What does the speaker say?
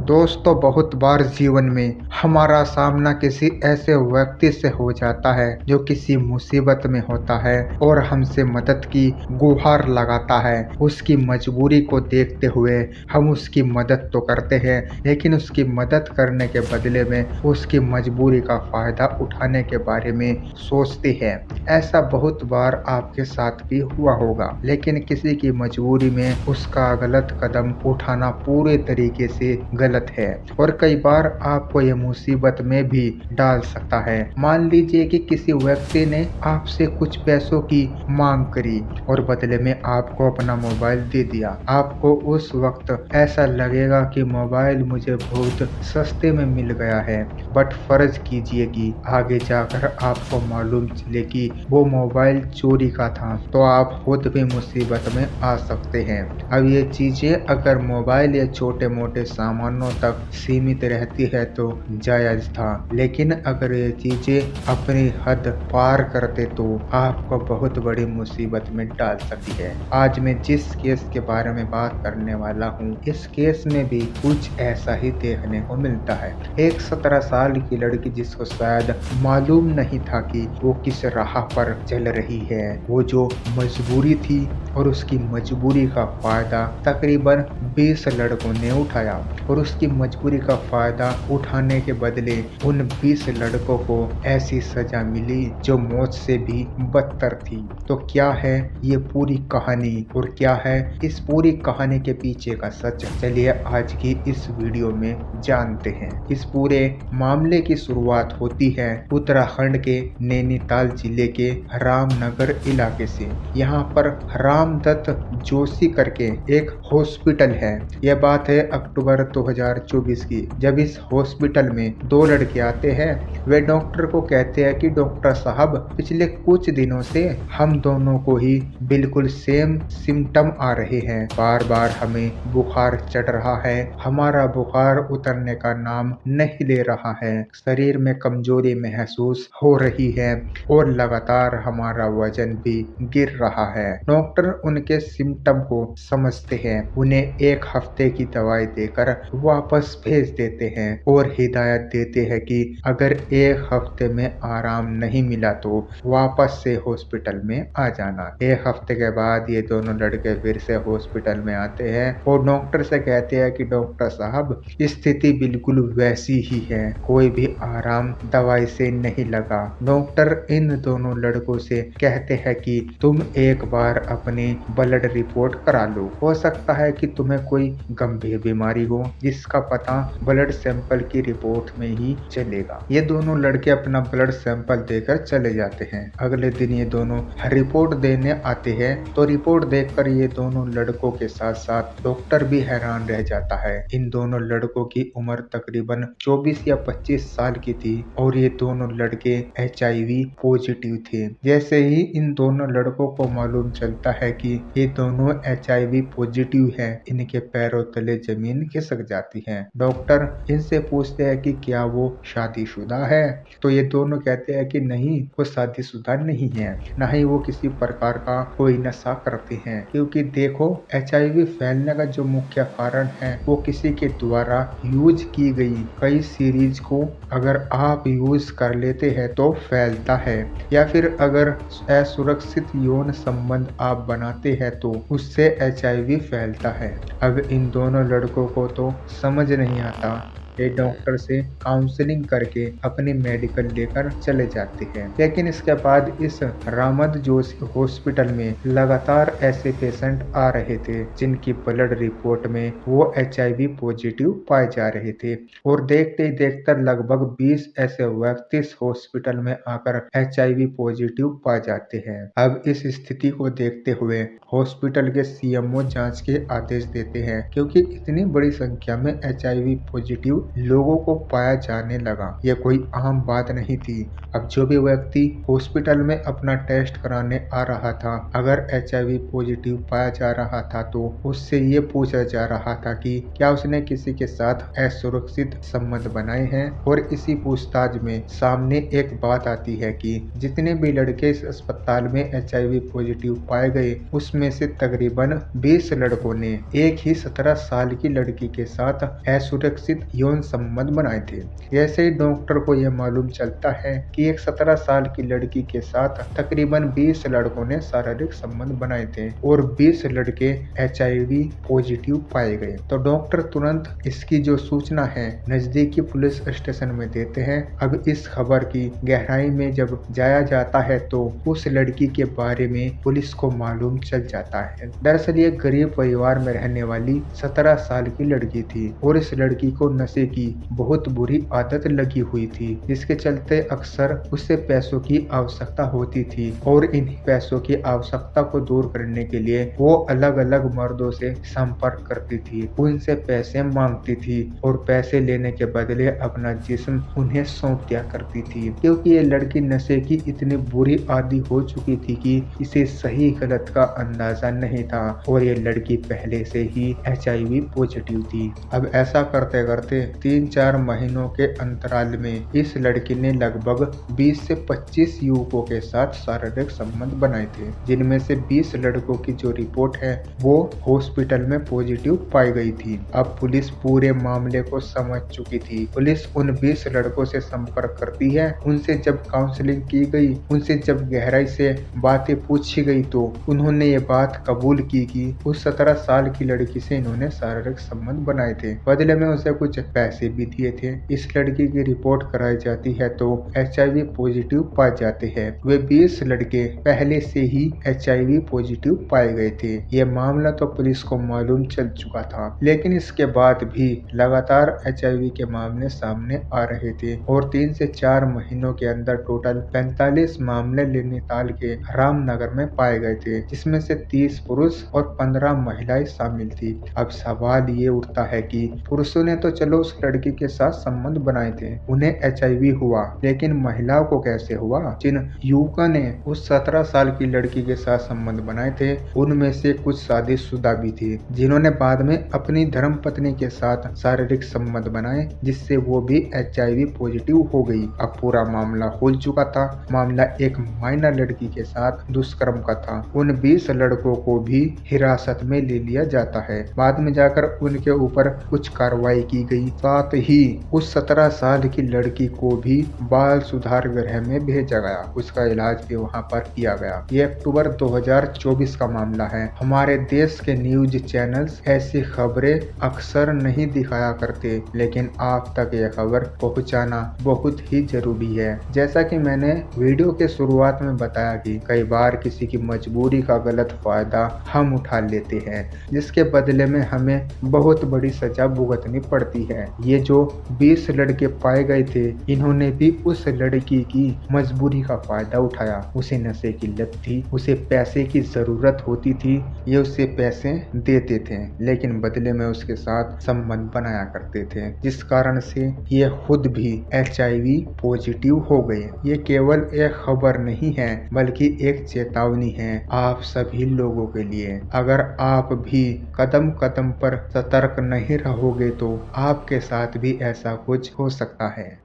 दोस्तों, बहुत बार जीवन में हमारा सामना किसी ऐसे व्यक्ति से हो जाता है जो किसी मुसीबत में होता है और हमसे मदद की गुहार लगाता है। उसकी मजबूरी को देखते हुए हम उसकी मदद तो करते हैं, लेकिन उसकी मदद करने के बदले में उसकी मजबूरी का फायदा उठाने के बारे में सोचते हैं। ऐसा बहुत बार आपके साथ भी हुआ होगा, लेकिन किसी की मजबूरी में उसका गलत कदम उठाना पूरे तरीके से गलत है और कई बार आपको ये मुसीबत में भी डाल सकता है। मान लीजिए कि किसी व्यक्ति ने आपसे कुछ पैसों की मांग करी और बदले में आपको अपना मोबाइल दे दिया। आपको उस वक्त ऐसा लगेगा कि मोबाइल मुझे बहुत सस्ते में मिल गया है, बट फर्ज कीजिए कि आगे जाकर आपको मालूम चले कि वो मोबाइल चोरी का था, तो आप खुद भी मुसीबत में आ सकते हैं। अब ये चीजें अगर मोबाइल या छोटे मोटे सामानों तक सीमित रहती है तो जायज था, लेकिन अगर ये चीजें अपनी हद पार कर दे तो आपको बहुत बड़ी मुसीबत में डाल सकती है। आज मैं जिस केस के बारे में बात करने वाला हूँ, इस केस में भी कुछ ऐसा ही देखने को मिलता है। एक 17 साल की लड़की जिसको शायद मालूम नहीं था कि वो किस राह पर चल रही है, वो जो मजबूरी थी और उसकी मजबूरी का फायदा तकरीबन 20 लड़कों ने उठाया और उसकी मजबूरी का फायदा उठाने के बदले उन 20 लड़कों को ऐसी सजा मिली जो मौत से भी बदतर थी। तो क्या है ये पूरी कहानी और क्या है इस पूरी कहानी के पीछे का सच, चलिए आज की इस वीडियो में जानते हैं। इस पूरे मामले की शुरुआत होती है उत्तराखंड के नैनीताल जिले के रामनगर इलाके से। यहाँ पर रामदत्त जोशी करके एक हॉस्पिटल है। यह बात है अक्टूबर 2024 की, जब इस हॉस्पिटल में दो लड़के आते हैं। वे डॉक्टर को कहते हैं कि डॉक्टर साहब, पिछले कुछ दिनों से हम दोनों को ही बिल्कुल सेम सिम्टम आ रहे हैं। बार बार हमें बुखार चढ़ रहा है, हमारा बुखार उतरने का नाम नहीं ले रहा है, शरीर में कमजोरी महसूस हो रही है और लगातार हमारा वजन भी गिर रहा है। डॉक्टर उनके सिम्टम को समझते हैं, उन्हें एक हफ्ते की दवाई देकर वापस भेज देते हैं और हिदायत देते हैं कि अगर एक हफ्ते में आराम नहीं मिला तो वापस से हॉस्पिटल में आ जाना। एक हफ्ते के बाद ये दोनों लड़के फिर से हॉस्पिटल में आते हैं और डॉक्टर से कहते हैं कि डॉक्टर साहब, स्थिति बिल्कुल वैसी ही है, कोई भी आराम दवाई से नहीं लगा। डॉक्टर इन दोनों लड़कों से कहते हैं कि तुम एक बार अपनी ब्लड रिपोर्ट करा लो, हो सकता है कि तुम्हें कोई गंभीर बीमारी हो जिसका पता ब्लड सैंपल की रिपोर्ट में ही चलेगा। ये दोनों लड़के अपना ब्लड सैंपल देकर चले जाते हैं। अगले दिन ये दोनों रिपोर्ट देने आते हैं तो रिपोर्ट देखकर ये दोनों लड़कों के साथ साथ डॉक्टर भी हैरान रह जाता है। इन दोनों लड़कों की उम्र तकरीबन 24 या 25 साल की थी और ये दोनों लड़के HIV पॉजिटिव थे। जैसे ही इन दोनों लड़कों को मालूम चलता है कि ये दोनों HIV पॉजिटिव हैं, इनके पैरों तले जमीन खिसक जाती है। डॉक्टर इनसे पूछते हैं कि क्या वो शादीशुदा है, तो ये दोनों कहते हैं कि नहीं, वो शादीशुदा नहीं है, ना ही वो किसी प्रकार का कोई नशा करते हैं, क्योंकि देखो HIV फैलने का जो मुख्य कारण है वो किसी के द्वारा यूज की गई कई सीरीज को अगर आप यूज कर लेते हैं तो फैलता है, या फिर अगर असुरक्षित यौन संबंध आप बनाते हैं तो उससे HIV फैलता है। अब इन दोनों लड़कों को तो समझ नहीं आता, ये डॉक्टर से काउंसलिंग करके अपनी मेडिकल लेकर चले जाते हैं। लेकिन इसके बाद इस रामद जोशी हॉस्पिटल में लगातार ऐसे पेशेंट आ रहे थे जिनकी ब्लड रिपोर्ट में वो HIV पॉजिटिव पाए जा रहे थे और देखते ही देखते लगभग 20 ऐसे व्यक्ति इस हॉस्पिटल में आकर HIV पॉजिटिव पाए जाते हैं। अब इस स्थिति को देखते हुए हॉस्पिटल के CMO जांच के आदेश देते हैं, क्योंकि इतनी बड़ी संख्या में HIV पॉजिटिव लोगों को पाया जाने लगा। यह कोई आम बात नहीं थी। अब जो भी व्यक्ति हॉस्पिटल में अपना टेस्ट कराने आ रहा था, अगर HIV पॉजिटिव पाया जा रहा था तो उससे ये पूछा जा रहा था कि क्या उसने किसी के साथ असुरक्षित संबंध बनाए हैं। और इसी पूछताछ में सामने एक बात आती है कि जितने भी लड़के इस अस्पताल में HIV पॉजिटिव पाए गए, उसमें से तकरीबन 20 लड़कों ने एक ही 17 साल की लड़की के साथ असुरक्षित यौन संबंध बनाए थे। ऐसे ही डॉक्टर को यह मालूम चलता है कि एक 17 साल की लड़की के साथ तकरीबन 20 लड़कों ने शारीरिक संबंध बनाए थे और 20 लड़के HIV पॉजिटिव पाए गए। तो डॉक्टर तुरंत इसकी जो सूचना है नजदीकी पुलिस स्टेशन में देते हैं। अब इस खबर की गहराई में जब जाया जाता है तो उस लड़की के बारे में पुलिस को मालूम चल जाता है। दरअसल ये गरीब परिवार में रहने वाली 17 साल की लड़की थी और इस लड़की को नशे की बहुत बुरी आदत लगी हुई थी, जिसके चलते अक्सर उसे पैसों की आवश्यकता होती थी और इन पैसों की आवश्यकता को दूर करने के लिए वो अलग अलग मर्दों से संपर्क करती थी, उनसे पैसे मांगती थी और पैसे लेने के बदले अपना जिस्म उन्हें सौंप दिया करती थी। क्योंकि ये लड़की नशे की इतनी बुरी आदी हो चुकी थी कि इसे सही गलत का अंदाजा नहीं था और ये लड़की पहले से ही HIV पॉजिटिव थी। अब ऐसा करते करते 3-4 महीनों के अंतराल में इस लड़की ने लगभग 20 से 25 युवकों के साथ शारीरिक संबंध बनाए थे, जिनमें से 20 लड़कों की जो रिपोर्ट है वो हॉस्पिटल में पॉजिटिव पाई गई थी। अब पुलिस पूरे मामले को समझ चुकी थी। पुलिस उन 20 लड़कों से संपर्क करती है। उनसे जब काउंसलिंग की गई, उनसे जब गहराई से बातें पूछी गई तो उन्होंने ये बात कबूल की कि उस 17 साल की लड़की से इन्होंने शारीरिक संबंध बनाए थे, बदले में उसे कुछ पैसे भी दिए थे। इस लड़की की रिपोर्ट कराई जाती है तो HIV पॉजिटिव पाए जाते हैं। वे 20 लड़के पहले से ही HIV पॉजिटिव पाए गए थे। ये मामला तो पुलिस को मालूम चल चुका था, लेकिन इसके बाद भी लगातार HIV के मामले सामने आ रहे थे और 3 से 4 महीनों के अंदर टोटल 45 मामले नैनीताल के रामनगर में पाए गए थे, जिसमें से 30 पुरुष और 15 महिलाएं शामिल थी। अब सवाल ये उठता है कि पुरुषों ने तो चलो उस लड़की के साथ संबंध बनाए थे, उन्हें HIV हुआ, लेकिन महिलाओं को कैसे हुआ? जिन युवकों ने उस 17 साल की लड़की के साथ संबंध बनाए थे, उनमें से कुछ शादीशुदा भी थे, जिन्होंने बाद में अपनी धर्म पत्नी के साथ शारीरिक संबंध बनाए, जिससे वो भी HIV पॉजिटिव हो गई। अब पूरा मामला खुल चुका था। मामला एक माइनर लड़की के साथ दुष्कर्म का था। उन 20 लड़कों को भी हिरासत में ले लिया जाता है। बाद में जाकर उनके ऊपर कुछ कार्रवाई की गई। साथ ही उस 17 साल की लड़की को भी बाल सुधार गृह में भेजा गया, उसका इलाज भी वहां पर किया गया। ये अक्टूबर 2024 का मामला है। हमारे देश के न्यूज चैनल्स ऐसी खबरें अक्सर नहीं दिखाया करते, लेकिन आप तक यह खबर पहुंचाना बहुत ही जरूरी है। जैसा कि मैंने वीडियो के शुरुआत में बताया कि कई बार किसी की मजबूरी का गलत फायदा हम उठा लेते हैं, जिसके बदले में हमें बहुत बड़ी सजा भुगतनी पड़ती है। ये जो 20 लड़के पाए गए थे, इन्होंने भी उस लड़की की मजबूरी का फायदा उठाया। उसे नशे की लत थी, उसे पैसे की जरूरत होती थी, ये उसे पैसे देते थे, लेकिन बदले में उसके साथ संबंध बनाया करते थे, जिस कारण से ये खुद भी HIV पॉजिटिव हो गए। ये केवल एक खबर नहीं है, बल्कि एक चेतावनी है आप सभी लोगों के लिए। अगर आप भी कदम कदम पर सतर्क नहीं रहोगे तो आपके साथ भी ऐसा कुछ हो सकता है।